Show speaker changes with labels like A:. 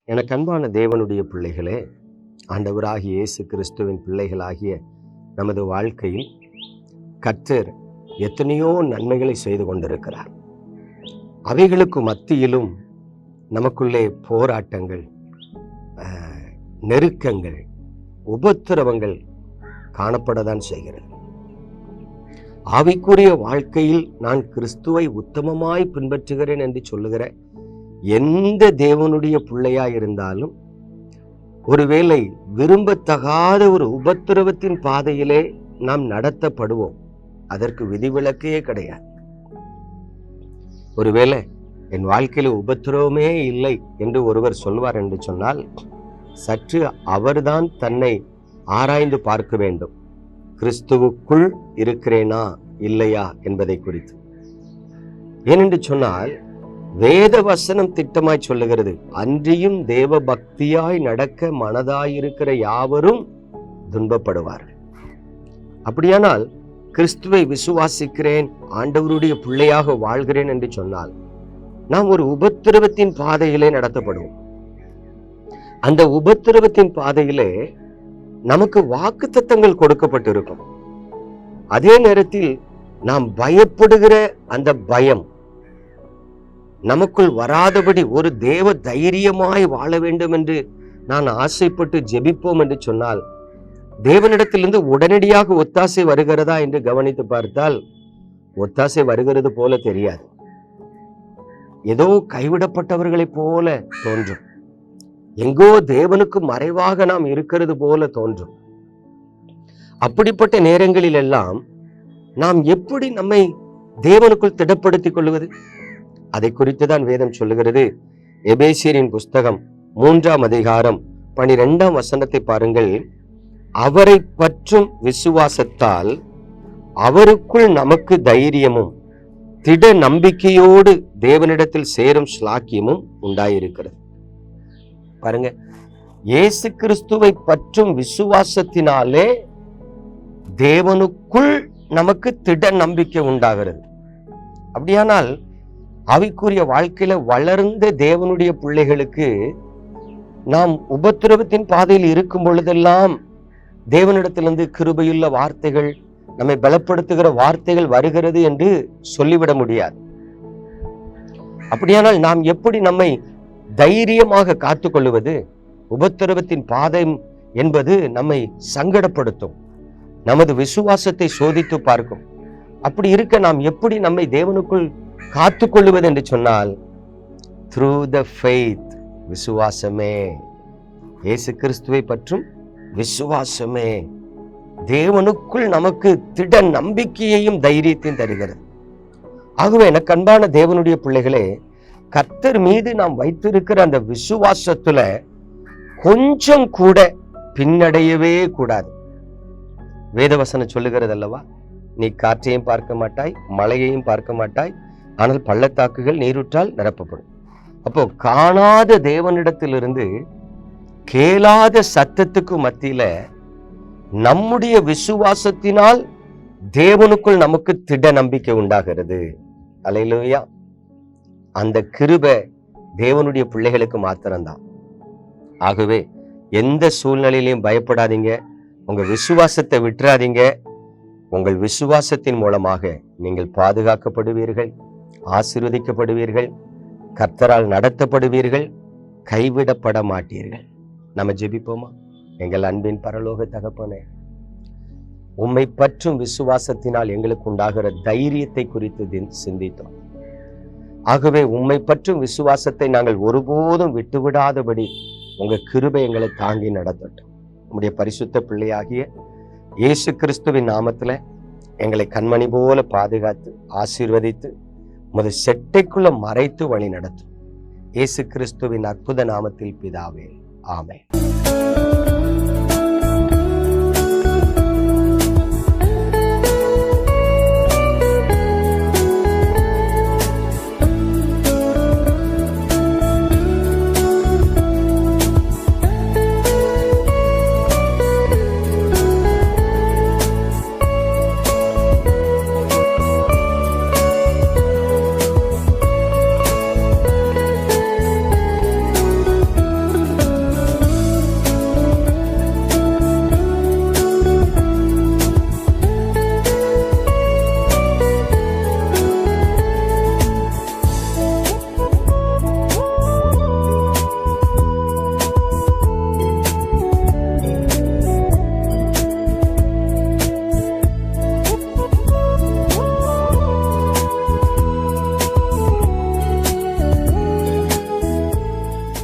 A: எனக்கு அன்பான தேவனுடைய பிள்ளைகளே, ஆண்டவராகிய இயேசு கிறிஸ்துவின் பிள்ளைகளாகிய நமது வாழ்க்கையில் கர்த்தர் எத்தனையோ நன்மைகளை செய்து கொண்டிருக்கிறார். அவைகளுக்கு மத்தியிலும் நமக்குள்ளே போராட்டங்கள், நெருக்கங்கள், உபத்திரவங்கள் காணப்படத்தான் செய்கிறது. ஆவிக்குரிய வாழ்க்கையில் நான் கிறிஸ்துவை உத்தமமாய் பின்பற்றுகிறேன் என்று சொல்லுகிற எந்த தேவனுடைய பிள்ளையாய் இருந்தாலும் ஒருவேளை விரும்பத்தகாத ஒரு உபத்திரவத்தின் பாதையிலே நாம் நடத்தப்படுவோம். அதற்கு விதிவிலக்கே கிடையாது. ஒருவேளை என் வாழ்க்கையில உபத்திரவமே இல்லை என்று ஒருவர் சொல்வார் என்று சொன்னால், சற்று அவர்தான் தன்னை ஆராய்ந்து பார்க்க வேண்டும். கிறிஸ்துவுக்குள் இருக்கிறேனா இல்லையா என்பதை குறித்து. ஏனென்று சொன்னால், வேத வசனம் திட்டமாய் சொல்லுகிறது, அன்றியும் தேவ பக்தியாய் நடக்க மனதாயிருக்கிற யாவரும் துன்பப்படுவார்கள். அப்படியானால் கிறிஸ்துவை விசுவாசிக்கிறேன், ஆண்டவருடைய பிள்ளையாக வாழ்கிறேன் என்று சொன்னால் நாம் ஒரு உபத்திரவத்தின் பாதையிலே நடத்தப்படுவோம். அந்த உபத்திரவத்தின் பாதையிலே நமக்கு வாக்குத்தத்தங்கள் கொடுக்கப்பட்டிருக்கும். அதே நேரத்தில் நாம் பயப்படுகிற அந்த பயம் நமக்குள் வராதபடி ஒரு தேவ தைரியமாய் வாழ வேண்டும் என்று நான் ஆசைப்பட்டு ஜெபிப்போம் என்று சொன்னால், தேவனிடத்திலிருந்து உடனடியாக ஒத்தாசை வருகிறதா என்று கவனித்து பார்த்தால் ஒத்தாசை வருகிறது போல தெரியாது. ஏதோ கைவிடப்பட்டவர்களைப் போல தோன்றும். எங்கோ தேவனுக்கு மறைவாக நாம் இருக்கிறது போல தோன்றும். அப்படிப்பட்ட நேரங்களில் எல்லாம் நாம் எப்படி நம்மை தேவனுக்குள் திடப்படுத்திக் கொள்வது? அதை குறித்து தான் வேதம் சொல்லுகிறது. எபேசியரின் புஸ்தகம் 3ஆம் அதிகாரம் 12ஆம் வசனத்தை பாருங்கள். அவரை பற்றும் விசுவாசத்தால் அவருக்குள் நமக்கு தைரியமும் திட நம்பிக்கையோடு தேவனிடத்தில் சேரும் ஸ்லாக்கியமும் உண்டாயிருக்கிறது. பாருங்க, இயேசு கிறிஸ்துவை பற்றும் விசுவாசத்தினாலே தேவனுக்குள் நமக்கு திட நம்பிக்கை உண்டாகிறது. அப்படியானால் ஆவிக்குரிய வாழ்க்கையில வளர்ந்த தேவனுடைய பிள்ளைகளுக்கு நாம் உபத்திரவத்தின் பாதையில் இருக்கும் பொழுதெல்லாம் தேவனிடத்திலிருந்து கிருபையுள்ள வார்த்தைகள், நம்மை பலப்படுத்துகிற வார்த்தைகள் வருகிறது என்று சொல்லிவிட முடியாது. அப்படியானால் நாம் எப்படி நம்மை தைரியமாக காத்துக்கொள்வது? உபத்திரவத்தின் பாதை என்பது நம்மை சங்கடப்படுத்தும், நமது விசுவாசத்தை சோதித்து பார்க்கும். அப்படி இருக்க நாம் எப்படி நம்மை தேவனுக்குள் காத்துக்கொள்ளுவது என்று சொன்னால், through the faith, விசுவாசமே, இயேசு கிறிஸ்துவை பற்றும் விசுவாசமே தேவனுக்குள் நமக்கு திட நம்பிக்கையையும் தைரியத்தையும் தருகிறது. ஆகவே எனக்கு அன்பான தேவனுடைய பிள்ளைகளே, கர்த்தர் மீது நாம் வைத்திருக்கிற அந்த விசுவாசத்துல கொஞ்சம் கூட பின்னடையவே கூடாது. வேதவசனம் சொல்லுகிறது அல்லவா, நீ காற்றையும் பார்க்க மாட்டாய், மழையையும் பார்க்க மாட்டாய், ஆனால் பள்ளத்தாக்குகள் நீருற்றால் நிரப்பப்படும். அப்போ காணாத தேவனிடத்திலிருந்து கேளாத சத்தத்துக்கு மத்தியில நம்முடைய விசுவாசத்தினால் தேவனுக்குள் நமக்கு திட நம்பிக்கை உண்டாகிறது. அல்லேலூயா. அந்த கிருபை தேவனுடைய பிள்ளைகளுக்கு மாத்திரம்தான். ஆகவே எந்த சூழ்நிலையிலையும் பயப்படாதீங்க, உங்க விசுவாசத்தை விட்டுறாதீங்க. உங்கள் விசுவாசத்தின் மூலமாக நீங்கள் பாதுகாக்கப்படுவீர்கள், ஆசீர்வதிக்கப்படுவீர்கள், கர்த்தரால் நடத்தப்படுவீர்கள், கைவிடப்பட மாட்டீர்கள். நம்ம ஜெபிப்போமா? எங்கள் அன்பின் பரலோக தகப்பனே, உம்மை பற்றும் விசுவாசத்தினால் எங்களுக்கு உண்டாகிற தைரியத்தை குறித்து சிந்தித்தோம். ஆகவே உம்மை பற்றும் விசுவாசத்தை நாங்கள் ஒருபோதும் விட்டுவிடாதபடி உங்க கிருபை எங்களை தாங்கி நடத்தட்டும். உம்முடைய பரிசுத்த பிள்ளையாகிய இயேசு கிறிஸ்துவின் நாமத்துல எங்களை கண்மணி போல பாதுகாத்து ஆசீர்வதித்து உமது செட்டைக்குள்ள மறைத்து வழி நடத்தும். இயேசு கிறிஸ்துவின் அற்புத நாமத்தில் பிதாவே, ஆமென்.